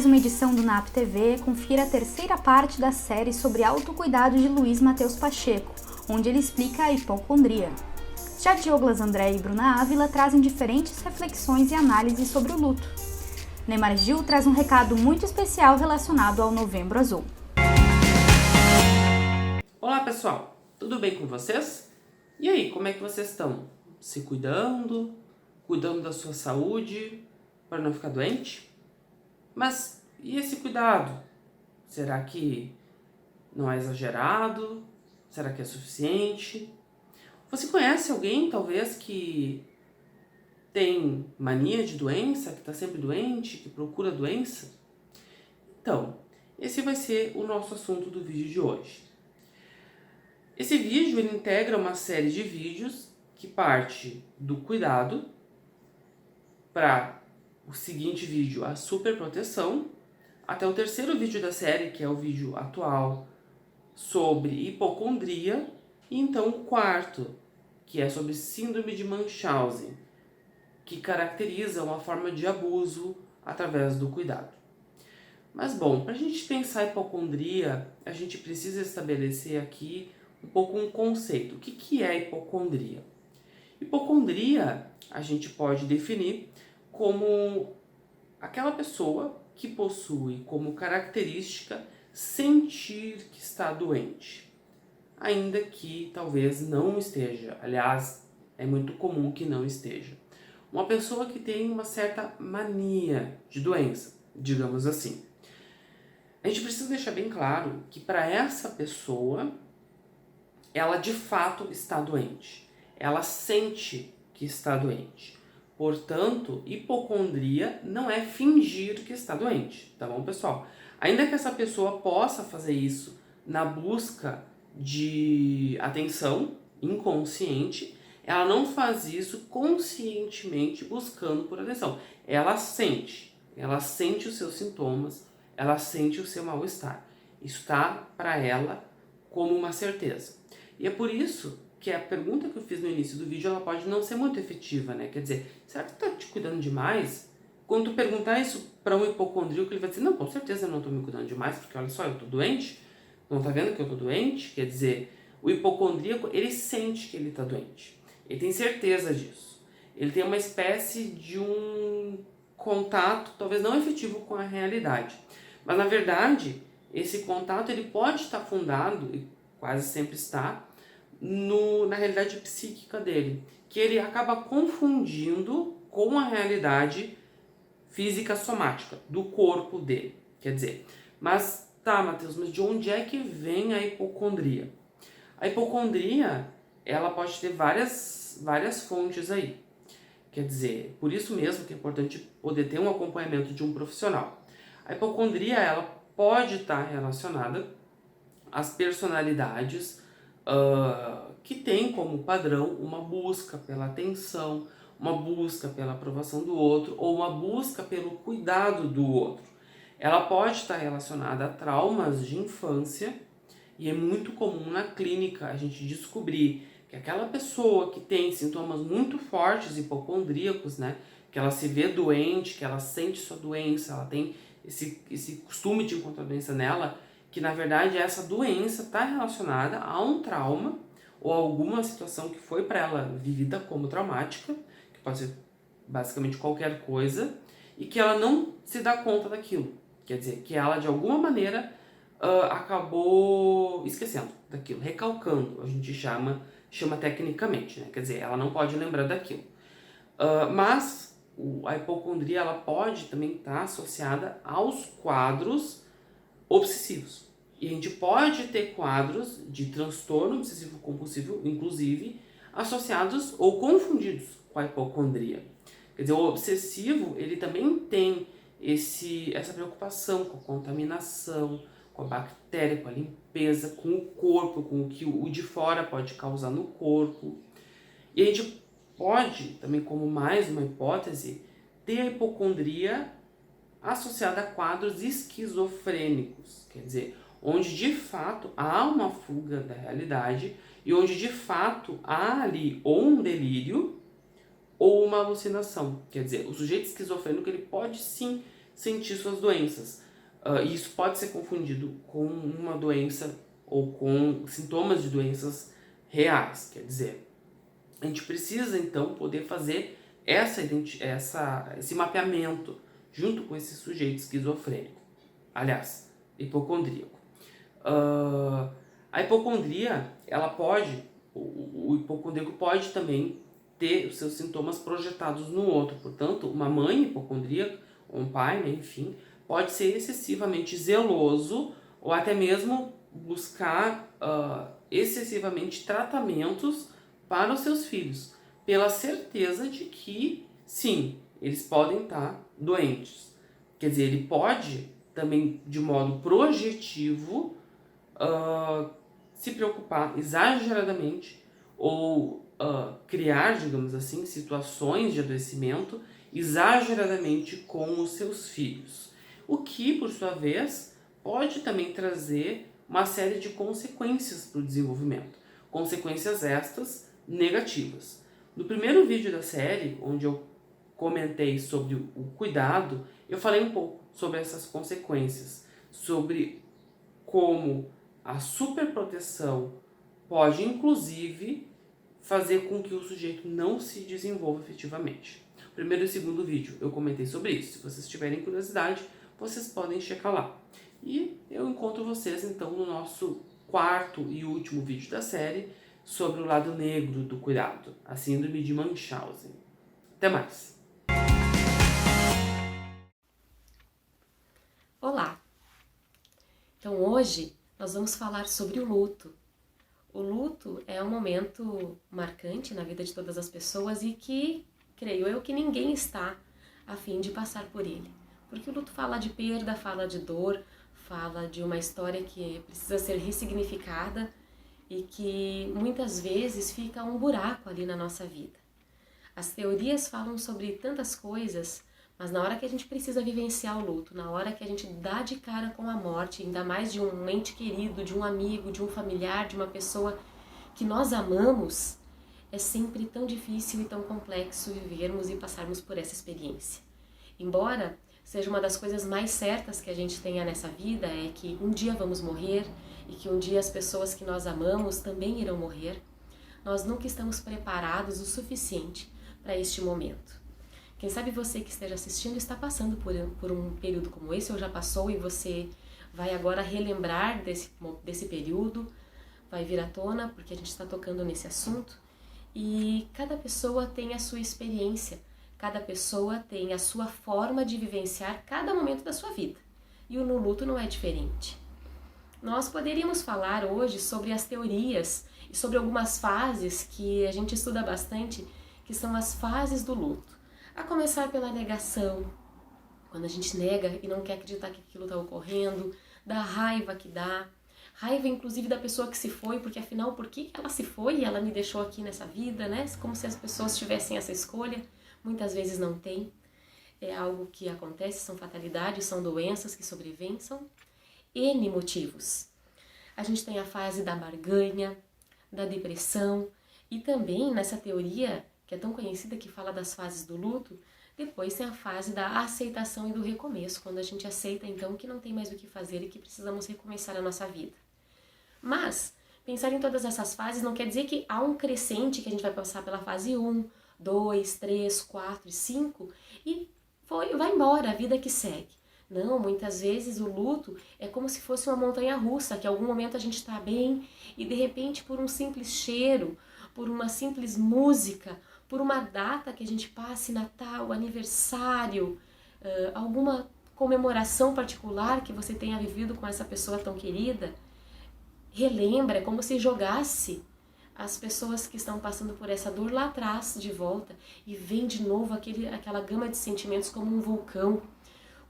mais uma edição do NAP TV, confira a terceira parte da série sobre autocuidado de Luiz Matheus Pacheco, onde ele explica a hipocondria. Já Dioglas André e Bruna Ávila trazem diferentes reflexões e análises sobre o luto. Neymar Gil traz um recado muito especial relacionado ao Novembro Azul. Olá pessoal, tudo bem com vocês? E aí, como é que vocês estão? Se cuidando da sua saúde para não ficar doente? Mas e esse cuidado? Será que não é exagerado? Será que é suficiente? Você conhece alguém talvez que tem mania de doença, que está sempre doente, que procura doença? Então, esse vai ser o nosso assunto do vídeo de hoje. Esse vídeo ele integra uma série de vídeos que parte do cuidado para o seguinte vídeo, a superproteção, até o terceiro vídeo da série, que é o vídeo atual, sobre hipocondria, e então o quarto, que é sobre síndrome de Munchausen, que caracteriza uma forma de abuso através do cuidado. Mas bom, para a gente pensar a hipocondria, a gente precisa estabelecer aqui um pouco um conceito. O que é hipocondria? Hipocondria a gente pode definir como aquela pessoa que possui como característica sentir que está doente, ainda que talvez não esteja. Aliás, é muito comum que não esteja. Uma pessoa que tem uma certa mania de doença, digamos assim. A gente precisa deixar bem claro que para essa pessoa, ela de fato está doente. Ela sente que está doente. Portanto, hipocondria não é fingir que está doente, tá bom, pessoal? Ainda que essa pessoa possa fazer isso na busca de atenção inconsciente, ela não faz isso conscientemente buscando por atenção. Ela sente os seus sintomas, ela sente o seu mal-estar. Isso está para ela como uma certeza. E é por isso que a pergunta que eu fiz no início do vídeo, ela pode não ser muito efetiva, né? Quer dizer, será que tu tá te cuidando demais? Quando tu perguntar isso para um hipocondríaco, ele vai dizer, não, com certeza eu não tô me cuidando demais, porque olha só, eu tô doente, não tá vendo que eu tô doente? Quer dizer, o hipocondríaco, ele sente que ele tá doente. Ele tem certeza disso. Ele tem uma espécie de um contato, talvez não efetivo com a realidade. Mas, na verdade, esse contato ele pode estar fundado, e quase sempre está, na realidade psíquica dele, que ele acaba confundindo com a realidade física somática do corpo dele. Quer dizer, mas tá, Matheus, mas de onde é que vem a hipocondria? A hipocondria, ela pode ter várias fontes aí. Quer dizer, por isso mesmo que é importante poder ter um acompanhamento de um profissional. A hipocondria, ela pode estar relacionada às personalidades que tem como padrão uma busca pela atenção, uma busca pela aprovação do outro ou uma busca pelo cuidado do outro. Ela pode estar relacionada a traumas de infância e é muito comum na clínica a gente descobrir que aquela pessoa que tem sintomas muito fortes hipocondríacos, né, que ela se vê doente, que ela sente sua doença, ela tem esse costume de encontrar doença nela, que na verdade essa doença está relacionada a um trauma ou alguma situação que foi para ela vivida como traumática, que pode ser basicamente qualquer coisa, e que ela não se dá conta daquilo. Quer dizer, que ela de alguma maneira acabou esquecendo daquilo, recalcando, a gente chama tecnicamente, né? Quer dizer, ela não pode lembrar daquilo. Mas a hipocondria ela pode também estar associada aos quadros obsessivos. E a gente pode ter quadros de transtorno obsessivo compulsivo, inclusive, associados ou confundidos com a hipocondria. Quer dizer, o obsessivo, ele também tem essa preocupação com a contaminação, com a bactéria, com a limpeza, com o corpo, com o que o de fora pode causar no corpo. E a gente pode, também como mais uma hipótese, ter a hipocondria associada a quadros esquizofrênicos, quer dizer, onde de fato há uma fuga da realidade e onde de fato há ali ou um delírio ou uma alucinação. Quer dizer, o sujeito esquizofrênico ele pode sim sentir suas doenças. E isso pode ser confundido com uma doença ou com sintomas de doenças reais. Quer dizer, a gente precisa então poder fazer esse mapeamento junto com esse sujeito esquizofrênico, aliás, hipocondríaco. A hipocondria, ela pode, o hipocondríaco pode também ter os seus sintomas projetados no outro. Portanto, uma mãe hipocondríaca, ou um pai, né, enfim, pode ser excessivamente zeloso ou até mesmo buscar excessivamente tratamentos para os seus filhos, pela certeza de que, sim, eles podem estar doentes. Quer dizer, ele pode também, de modo projetivo, se preocupar exageradamente ou criar, digamos assim, situações de adoecimento exageradamente com os seus filhos. O que, por sua vez, pode também trazer uma série de consequências para o desenvolvimento. Consequências estas negativas. No primeiro vídeo da série, onde eu comentei sobre o cuidado, eu falei um pouco sobre essas consequências, sobre como a superproteção pode, inclusive, fazer com que o sujeito não se desenvolva efetivamente. No primeiro e segundo vídeo eu comentei sobre isso. Se vocês tiverem curiosidade, vocês podem checar lá. E eu encontro vocês, então, no nosso quarto e último vídeo da série, sobre o lado negro do cuidado, a síndrome de Munchausen. Até mais! Olá! Então hoje nós vamos falar sobre o luto. O luto é um momento marcante na vida de todas as pessoas e que, creio eu, que ninguém está a fim de passar por ele. Porque o luto fala de perda, fala de dor, fala de uma história que precisa ser ressignificada e que muitas vezes fica um buraco ali na nossa vida. As teorias falam sobre tantas coisas, mas na hora que a gente precisa vivenciar o luto, na hora que a gente dá de cara com a morte, ainda mais de um ente querido, de um amigo, de um familiar, de uma pessoa que nós amamos, é sempre tão difícil e tão complexo vivermos e passarmos por essa experiência. Embora seja uma das coisas mais certas que a gente tenha nessa vida, é que um dia vamos morrer e que um dia as pessoas que nós amamos também irão morrer, nós nunca estamos preparados o suficiente para este momento. Quem sabe você que esteja assistindo está passando por um período como esse, ou já passou, e você vai agora relembrar desse período, vai vir à tona, porque a gente está tocando nesse assunto, e cada pessoa tem a sua experiência, cada pessoa tem a sua forma de vivenciar cada momento da sua vida, e o no luto não é diferente. Nós poderíamos falar hoje sobre as teorias e sobre algumas fases que a gente estuda bastante, que são as fases do luto. A começar pela negação, quando a gente nega e não quer acreditar que aquilo está ocorrendo, da raiva que dá, raiva inclusive da pessoa que se foi, porque afinal, por que ela se foi e ela me deixou aqui nessa vida, né? Como se as pessoas tivessem essa escolha, muitas vezes não tem. É algo que acontece, são fatalidades, são doenças que sobrevêm, são N motivos. A gente tem a fase da barganha, da depressão e também nessa teoria que é tão conhecida que fala das fases do luto, depois tem a fase da aceitação e do recomeço, quando a gente aceita então que não tem mais o que fazer e que precisamos recomeçar a nossa vida. Mas pensar em todas essas fases não quer dizer que há um crescente que a gente vai passar pela fase 1, 2, 3, 4 e 5 e vai embora, a vida que segue. Não, muitas vezes o luto é como se fosse uma montanha-russa, que em algum momento a gente está bem e de repente por um simples cheiro, por uma simples música, por uma data que a gente passe, Natal, aniversário, alguma comemoração particular que você tenha vivido com essa pessoa tão querida, relembra, é como se jogasse as pessoas que estão passando por essa dor lá atrás de volta e vem de novo aquela gama de sentimentos como um vulcão,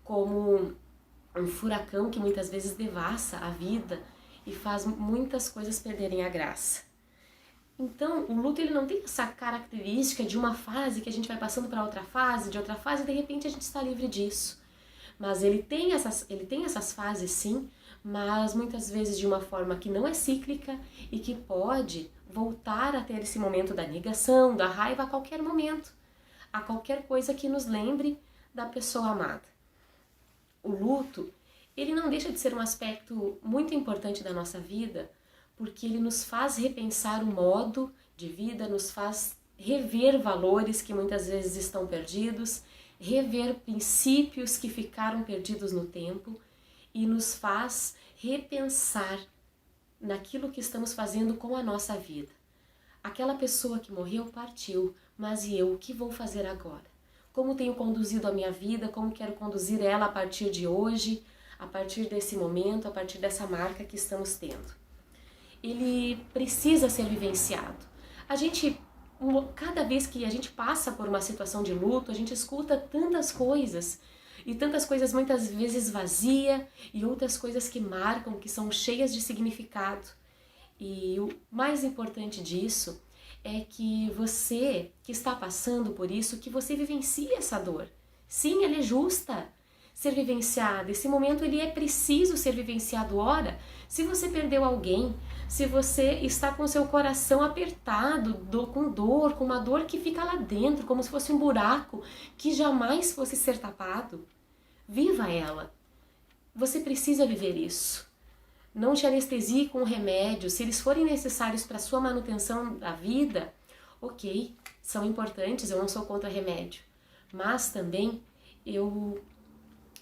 como um furacão que muitas vezes devassa a vida e faz muitas coisas perderem a graça. Então, o luto ele não tem essa característica de uma fase que a gente vai passando para outra fase, de outra fase, e de repente a gente está livre disso. Mas ele tem essas fases sim, mas muitas vezes de uma forma que não é cíclica e que pode voltar a ter esse momento da negação, da raiva a qualquer momento, a qualquer coisa que nos lembre da pessoa amada. o luto, ele não deixa de ser um aspecto muito importante da nossa vida, porque ele nos faz repensar o modo de vida, nos faz rever valores que muitas vezes estão perdidos, rever princípios que ficaram perdidos no tempo e nos faz repensar naquilo que estamos fazendo com a nossa vida. Aquela pessoa que morreu partiu, mas e eu, o que vou fazer agora? Como tenho conduzido a minha vida, como quero conduzir ela a partir de hoje, a partir desse momento, a partir dessa marca que estamos tendo. Ele precisa ser vivenciado. Cada vez que a gente passa por uma situação de luto, a gente escuta tantas coisas, e tantas coisas muitas vezes vazias, e outras coisas que marcam, que são cheias de significado. E o mais importante disso é que você que está passando por isso, que você vivencie essa dor. Sim, ela é justa ser vivenciada. Esse momento ele é preciso ser vivenciado. Ora, se você perdeu alguém, se você está com seu coração apertado, com dor, com uma dor que fica lá dentro, como se fosse um buraco que jamais fosse ser tapado, viva ela. Você precisa viver isso. Não te anestesie com remédios. Se eles forem necessários para a sua manutenção da vida, ok, são importantes, eu não sou contra remédio. Mas também eu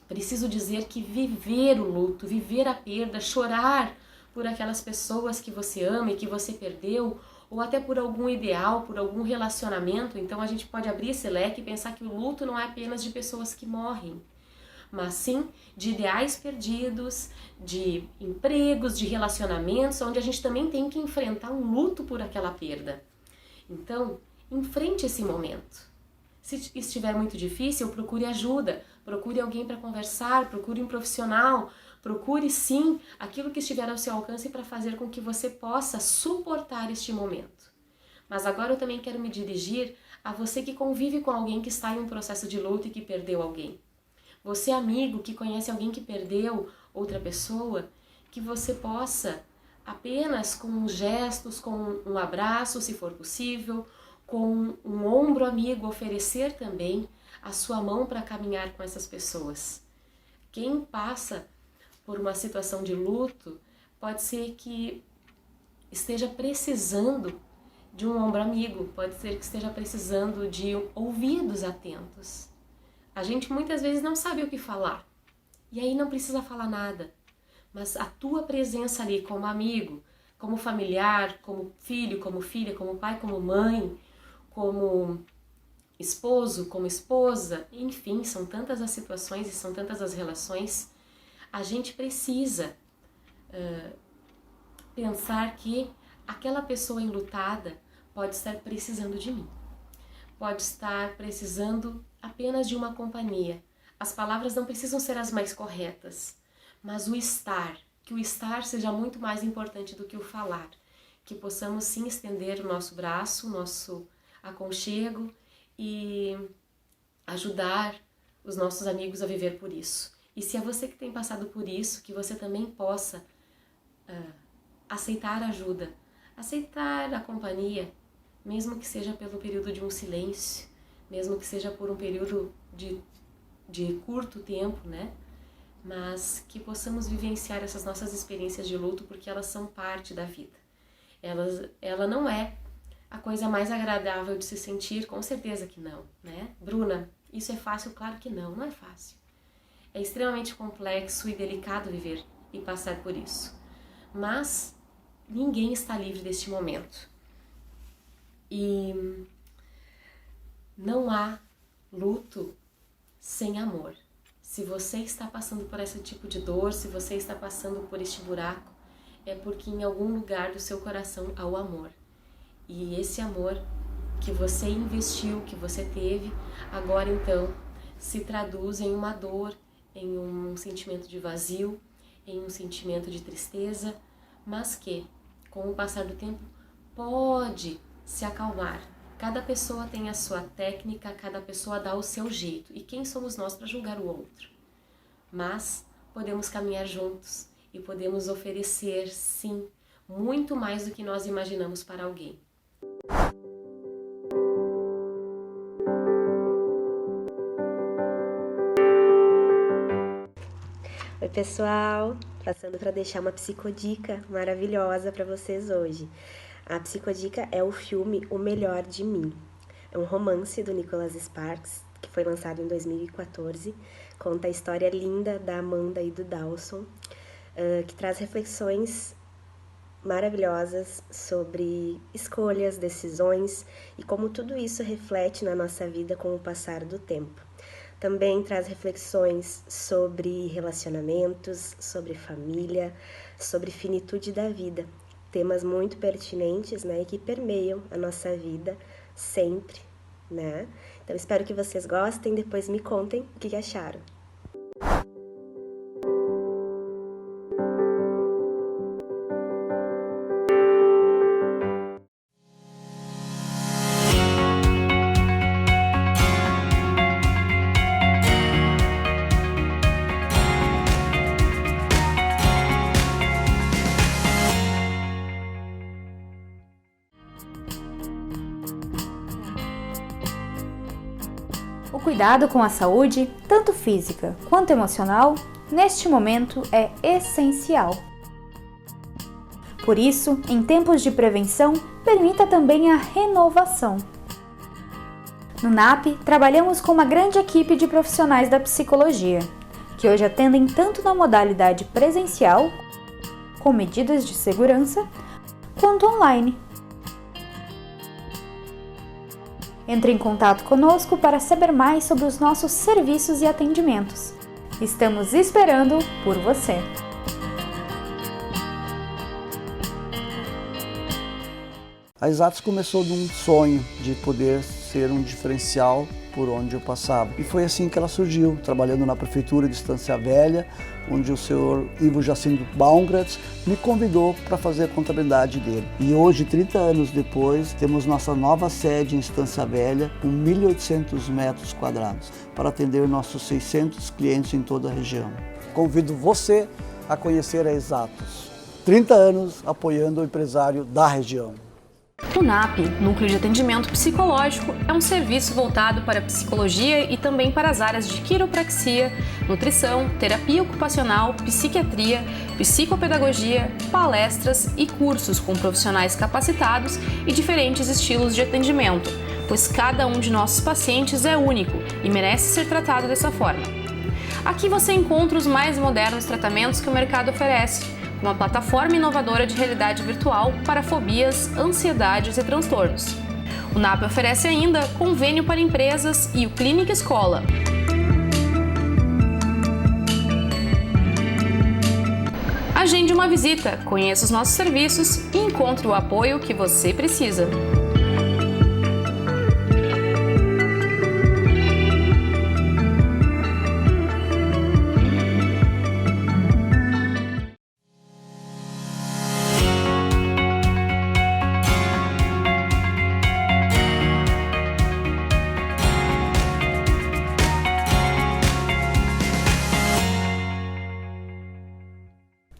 preciso dizer que viver o luto, viver a perda, chorar por aquelas pessoas que você ama e que você perdeu, ou até por algum ideal, por algum relacionamento. Então a gente pode abrir esse leque e pensar que o luto não é apenas de pessoas que morrem, mas sim de ideais perdidos, de empregos, de relacionamentos, onde a gente também tem que enfrentar um luto por aquela perda. Então, enfrente esse momento. Se estiver muito difícil, procure ajuda, procure alguém para conversar, procure um profissional, procure sim aquilo que estiver ao seu alcance para fazer com que você possa suportar este momento. Mas agora eu também quero me dirigir a você que convive com alguém que está em um processo de luto e que perdeu alguém. Você, amigo, que conhece alguém que perdeu outra pessoa, que você possa, apenas com gestos, com um abraço, se for possível, com um ombro amigo, oferecer também a sua mão para caminhar com essas pessoas. Quem passa por uma situação de luto, pode ser que esteja precisando de um ombro amigo, pode ser que esteja precisando de ouvidos atentos. A gente muitas vezes não sabe o que falar, e aí não precisa falar nada, mas a tua presença ali como amigo, como familiar, como filho, como filha, como pai, como mãe, como esposo, como esposa, enfim, são tantas as situações e são tantas as relações, a gente precisa pensar que aquela pessoa enlutada pode estar precisando de mim, pode estar precisando apenas de uma companhia. As palavras não precisam ser as mais corretas, mas o estar, que o estar seja muito mais importante do que o falar, que possamos sim estender o nosso braço, o nosso aconchego e ajudar os nossos amigos a viver por isso. E se é você que tem passado por isso, que você também possa aceitar a ajuda, aceitar a companhia, mesmo que seja pelo período de um silêncio, mesmo que seja por um período de curto tempo, né? Mas que possamos vivenciar essas nossas experiências de luto, porque elas são parte da vida. Ela não é a coisa mais agradável de se sentir, com certeza que não, né? Bruna, isso é fácil? Claro que não, não é fácil. É extremamente complexo e delicado viver e passar por isso. Mas ninguém está livre deste momento. E não há luto sem amor. Se você está passando por esse tipo de dor, se você está passando por este buraco, é porque em algum lugar do seu coração há o amor. E esse amor que você investiu, que você teve, agora então se traduz em uma dor, em um sentimento de vazio, em um sentimento de tristeza, mas que, com o passar do tempo, pode se acalmar. Cada pessoa tem a sua técnica, cada pessoa dá o seu jeito. E quem somos nós para julgar o outro? Mas podemos caminhar juntos e podemos oferecer, sim, muito mais do que nós imaginamos para alguém. Oi pessoal, passando para deixar uma psicodica maravilhosa para vocês hoje. A psicodica é o filme O Melhor de Mim. É um romance do Nicholas Sparks, que foi lançado em 2014. Conta a história linda da Amanda e do Dawson, que traz reflexões maravilhosas sobre escolhas, decisões e como tudo isso reflete na nossa vida com o passar do tempo. Também traz reflexões sobre relacionamentos, sobre família, sobre finitude da vida. Temas muito pertinentes, né, e que permeiam a nossa vida sempre, né? Então espero que vocês gostem, depois me contem o que acharam. O cuidado com a saúde, tanto física quanto emocional, neste momento é essencial. Por isso, em tempos de prevenção, permita também a renovação. No NAP, trabalhamos com uma grande equipe de profissionais da psicologia, que hoje atendem tanto na modalidade presencial, com medidas de segurança, quanto online. Entre em contato conosco para saber mais sobre os nossos serviços e atendimentos. Estamos esperando por você! A Exatos começou de um sonho de poder ser um diferencial por onde eu passava. E foi assim que ela surgiu, trabalhando na Prefeitura de Estância Velha, onde o senhor Ivo Jacinto Baumgratz me convidou para fazer a contabilidade dele. E hoje, 30 anos depois, temos nossa nova sede em Estância Velha, com 1.800 metros quadrados, para atender nossos 600 clientes em toda a região. Convido você a conhecer a Exatos. 30 anos apoiando o empresário da região. O NAP, Núcleo de Atendimento Psicológico, é um serviço voltado para a psicologia e também para as áreas de quiropraxia, nutrição, terapia ocupacional, psiquiatria, psicopedagogia, palestras e cursos com profissionais capacitados e diferentes estilos de atendimento, pois cada um de nossos pacientes é único e merece ser tratado dessa forma. Aqui você encontra os mais modernos tratamentos que o mercado oferece, uma plataforma inovadora de realidade virtual para fobias, ansiedades e transtornos. O NAP oferece ainda convênio para empresas e o Clínica Escola. Agende uma visita, conheça os nossos serviços e encontre o apoio que você precisa.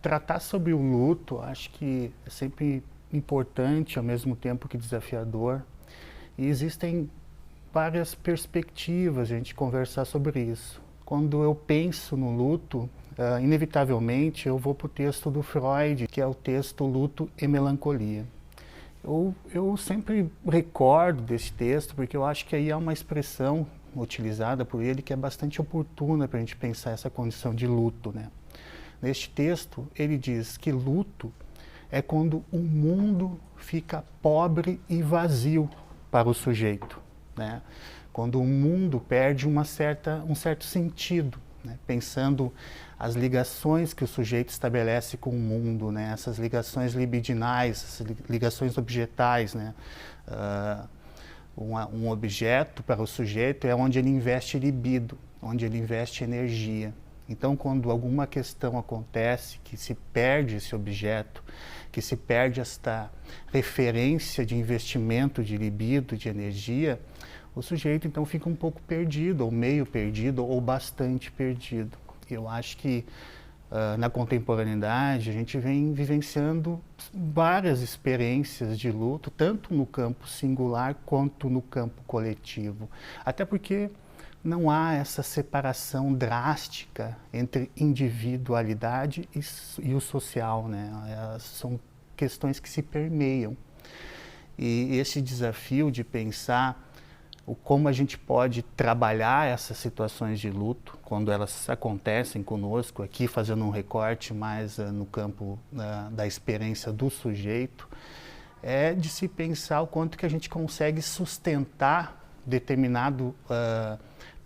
Tratar sobre o luto, acho que é sempre importante, ao mesmo tempo que desafiador. E existem várias perspectivas de a gente conversar sobre isso. Quando eu penso no luto, inevitavelmente eu vou para o texto do Freud, que é o texto Luto e Melancolia. Eu sempre recordo desse texto, porque eu acho que aí há uma expressão utilizada por ele que é bastante oportuna para a gente pensar essa condição de luto, né? Neste texto, ele diz que luto é quando o mundo fica pobre e vazio para o sujeito, né? Quando o mundo perde um certo sentido, né? Pensando as ligações que o sujeito estabelece com o mundo, né? Essas ligações libidinais, essas ligações objetais, né? Um objeto para o sujeito é onde ele investe libido, onde ele investe energia. Então, quando alguma questão acontece, que se perde esse objeto, que se perde esta referência de investimento de libido, de energia, o sujeito então fica um pouco perdido, ou meio perdido, ou bastante perdido. Eu acho que na contemporaneidade a gente vem vivenciando várias experiências de luto, tanto no campo singular quanto no campo coletivo. Até porque não há essa separação drástica entre individualidade e o social, né? São questões que se permeiam. E esse desafio de pensar como a gente pode trabalhar essas situações de luto, quando elas acontecem conosco, aqui fazendo um recorte mais no campo da experiência do sujeito, é de se pensar o quanto que a gente consegue sustentar determinado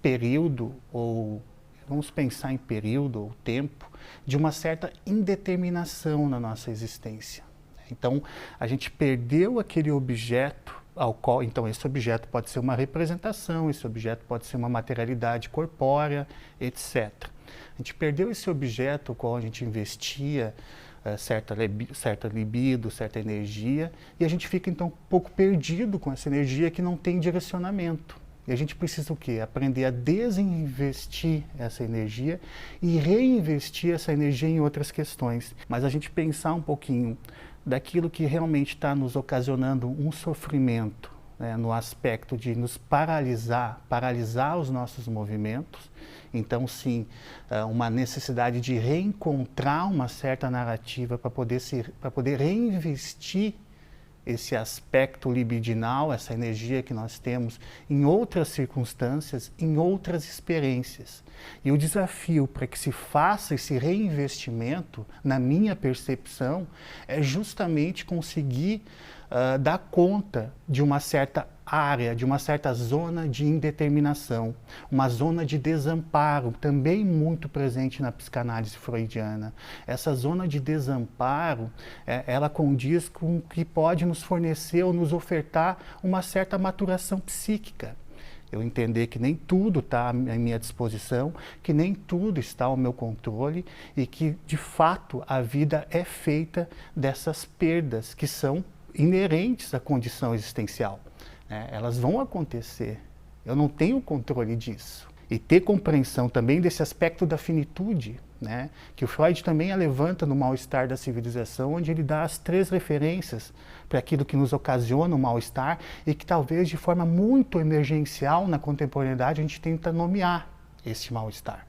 período, ou vamos pensar em período ou tempo, de uma certa indeterminação na nossa existência. Então, a gente perdeu aquele objeto ao qual, então esse objeto pode ser uma representação, esse objeto pode ser uma materialidade corpórea, etc. A gente perdeu esse objeto ao qual a gente investia certa libido, certa energia, e a gente fica então um pouco perdido com essa energia que não tem direcionamento. E a gente precisa o quê? Aprender a desinvestir essa energia e reinvestir essa energia em outras questões. Mas a gente pensar um pouquinho daquilo que realmente está nos ocasionando um sofrimento, né, no aspecto de nos paralisar os nossos movimentos. Então, sim, uma necessidade de reencontrar uma certa narrativa para poder reinvestir esse aspecto libidinal, essa energia que nós temos em outras circunstâncias, em outras experiências. E o desafio para que se faça esse reinvestimento, na minha percepção, é justamente conseguir dar conta de uma certa área, de uma certa zona de indeterminação, uma zona de desamparo, também muito presente na psicanálise freudiana. Essa zona de desamparo, ela condiz com o que pode nos fornecer ou nos ofertar uma certa maturação psíquica. Eu entender que nem tudo está à minha disposição, que nem tudo está ao meu controle e que, de fato, a vida é feita dessas perdas que são inerentes à condição existencial. Elas vão acontecer, eu não tenho controle disso. E ter compreensão também desse aspecto da finitude, né, que o Freud também levanta no Mal-Estar da Civilização, onde ele dá as 3 referências para aquilo que nos ocasiona o mal-estar e que talvez de forma muito emergencial na contemporaneidade a gente tenta nomear esse mal-estar.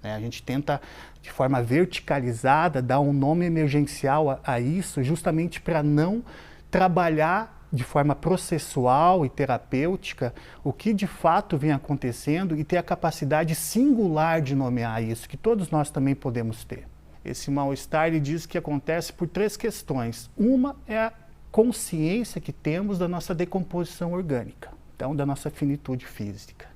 A gente tenta, de forma verticalizada, dar um nome emergencial a isso, justamente para não trabalhar de forma processual e terapêutica o que de fato vem acontecendo e ter a capacidade singular de nomear isso, que todos nós também podemos ter. Esse mal-estar, ele diz que acontece por 3 questões. Uma é a consciência que temos da nossa decomposição orgânica, então da nossa finitude física.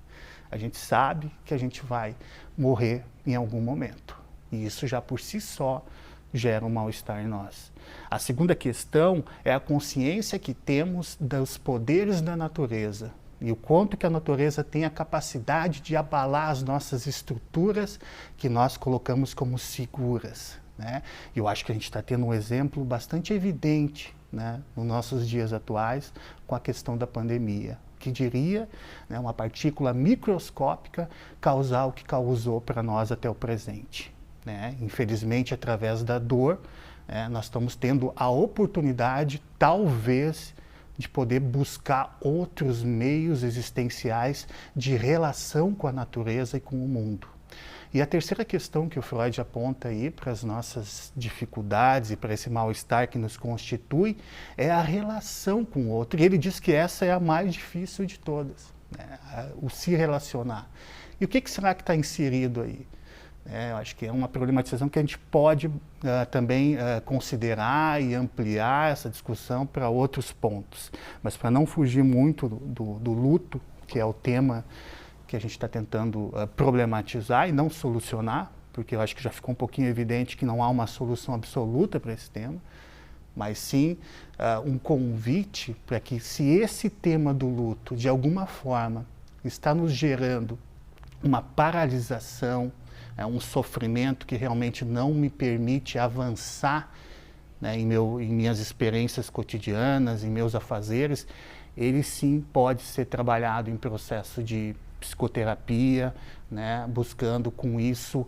A gente sabe que a gente vai morrer em algum momento, e isso já por si só gera um mal-estar em nós. A segunda questão é a consciência que temos dos poderes da natureza e o quanto que a natureza tem a capacidade de abalar as nossas estruturas que nós colocamos como seguras, né? E eu acho que a gente está tendo um exemplo bastante evidente, né, nos nossos dias atuais com a questão da pandemia. Que diria, né, uma partícula microscópica causar o que causou para nós até o presente. Infelizmente, através da dor, nós estamos tendo a oportunidade, talvez, de poder buscar outros meios existenciais de relação com a natureza e com o mundo. E a terceira questão que o Freud aponta aí para as nossas dificuldades e para esse mal-estar que nos constitui é a relação com o outro. E ele diz que essa é a mais difícil de todas, o se relacionar. E o que será que está inserido aí? Eu acho que é uma problematização que a gente pode também considerar e ampliar essa discussão para outros pontos. Mas para não fugir muito do luto, que é o tema que a gente está tentando problematizar e não solucionar, porque eu acho que já ficou um pouquinho evidente que não há uma solução absoluta para esse tema, mas sim um convite para que, se esse tema do luto, de alguma forma, está nos gerando uma paralisação, um sofrimento que realmente não me permite avançar, né, em minhas experiências cotidianas, em meus afazeres, ele sim pode ser trabalhado em processo de psicoterapia, né, buscando com isso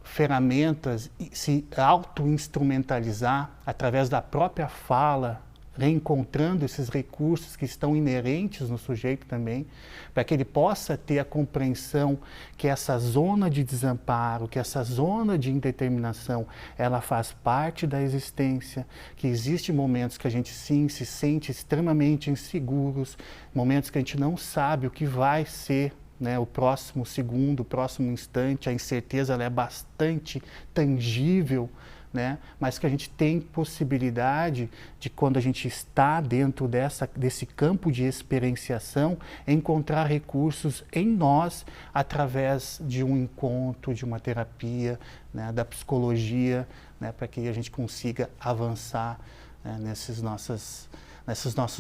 ferramentas, se auto-instrumentalizar através da própria fala reencontrando esses recursos que estão inerentes no sujeito também, para que ele possa ter a compreensão que essa zona de desamparo, que essa zona de indeterminação, ela faz parte da existência, que existem momentos que a gente sim se sente extremamente inseguros, momentos que a gente não sabe o que vai ser, né, o próximo segundo, o próximo instante, a incerteza ela é bastante tangível, né? Mas que a gente tem possibilidade de, quando a gente está dentro desse campo de experienciação, encontrar recursos em nós através de um encontro, de uma terapia, né, da psicologia, né, para que a gente consiga avançar, né, nesses nossos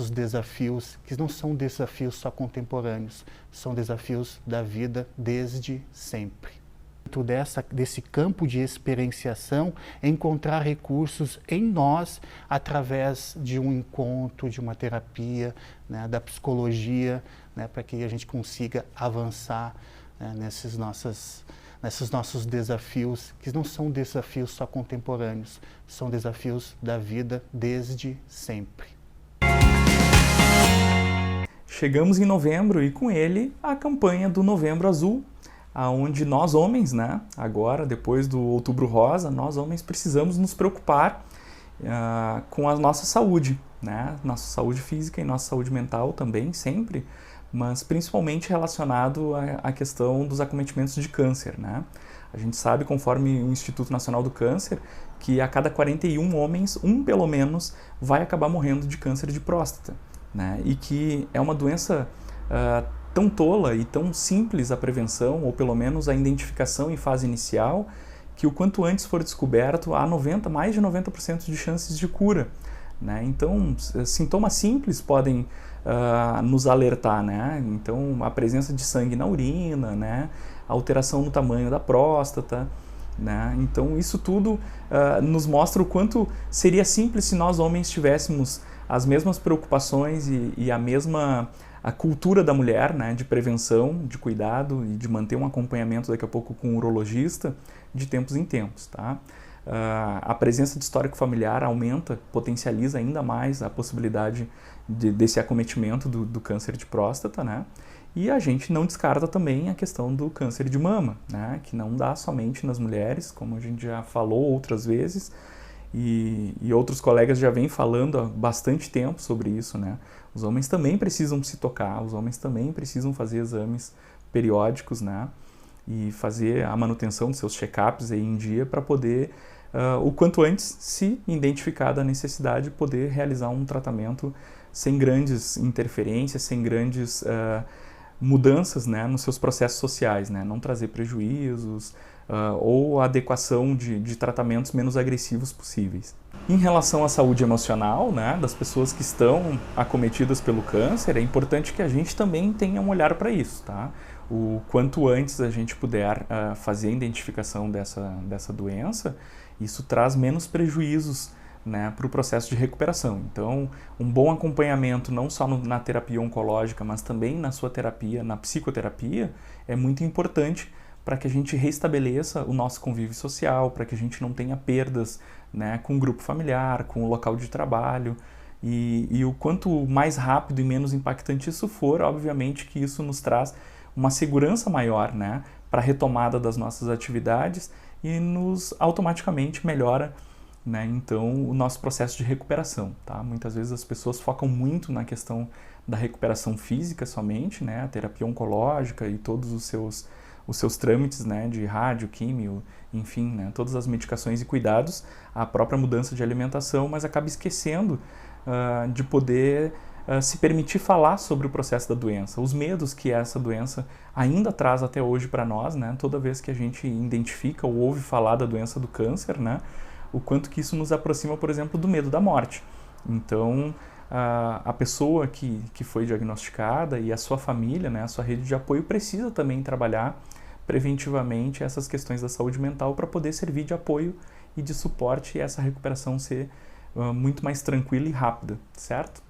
desafios, que não são desafios só contemporâneos, são desafios da vida desde sempre. Dentro desse campo de experienciação, encontrar recursos em nós através de um encontro, de uma terapia, né, da psicologia, né, para que a gente consiga avançar, né, nesses nossos desafios, que não são desafios só contemporâneos, são desafios da vida desde sempre. Chegamos em novembro e com ele a campanha do Novembro Azul, aonde nós homens, né, agora depois do Outubro Rosa, nós homens precisamos nos preocupar com a nossa saúde, né, nossa saúde física e nossa saúde mental também, sempre, mas principalmente relacionado à questão dos acometimentos de câncer, né. A gente sabe, conforme o Instituto Nacional do Câncer, que a cada 41 homens, um pelo menos, vai acabar morrendo de câncer de próstata, né, e que é uma doença tão tola e tão simples a prevenção, ou pelo menos a identificação em fase inicial, que o quanto antes for descoberto, há mais de 90% de chances de cura, né? Então, sintomas simples podem nos alertar, né? Então, a presença de sangue na urina, né? A alteração no tamanho da próstata, né? Então, isso tudo nos mostra o quanto seria simples se nós homens tivéssemos as mesmas preocupações e a cultura da mulher, né, de prevenção, de cuidado e de manter um acompanhamento daqui a pouco com um urologista de tempos em tempos, tá? A presença de histórico familiar aumenta, potencializa ainda mais a possibilidade desse acometimento do câncer de próstata, né? E a gente não descarta também a questão do câncer de mama, né, que não dá somente nas mulheres, como a gente já falou outras vezes, e outros colegas já vêm falando há bastante tempo sobre isso, né? Os homens também precisam se tocar, os homens também precisam fazer exames periódicos, né? E fazer a manutenção dos seus check-ups aí em dia para poder, o quanto antes, se identificar da necessidade, poder realizar um tratamento sem grandes interferências, sem grandes mudanças, né, nos seus processos sociais, né? Não trazer prejuízos, ou a adequação de tratamentos menos agressivos possíveis. Em relação à saúde emocional, né, das pessoas que estão acometidas pelo câncer, é importante que a gente também tenha um olhar para isso, tá? O quanto antes a gente puder fazer a identificação dessa doença, isso traz menos prejuízos, né, para o processo de recuperação. Então, um bom acompanhamento não só na terapia oncológica, mas também na sua terapia, na psicoterapia, é muito importante para que a gente restabeleça o nosso convívio social, para que a gente não tenha perdas, né, com o grupo familiar, com o local de trabalho, e o quanto mais rápido e menos impactante isso for, obviamente que isso nos traz uma segurança maior, né, para a retomada das nossas atividades e nos automaticamente melhora, né, então, o nosso processo de recuperação, tá? Muitas vezes as pessoas focam muito na questão da recuperação física somente, né, a terapia oncológica e todos os seus trâmites, né, de rádio, químio, enfim, né, todas as medicações e cuidados, a própria mudança de alimentação, mas acaba esquecendo de poder se permitir falar sobre o processo da doença, os medos que essa doença ainda traz até hoje para nós, né, toda vez que a gente identifica ou ouve falar da doença do câncer, né, o quanto que isso nos aproxima, por exemplo, do medo da morte. Então, a pessoa que foi diagnosticada e a sua família, né, a sua rede de apoio precisa também trabalhar preventivamente essas questões da saúde mental para poder servir de apoio e de suporte e essa recuperação ser muito mais tranquila e rápida, certo?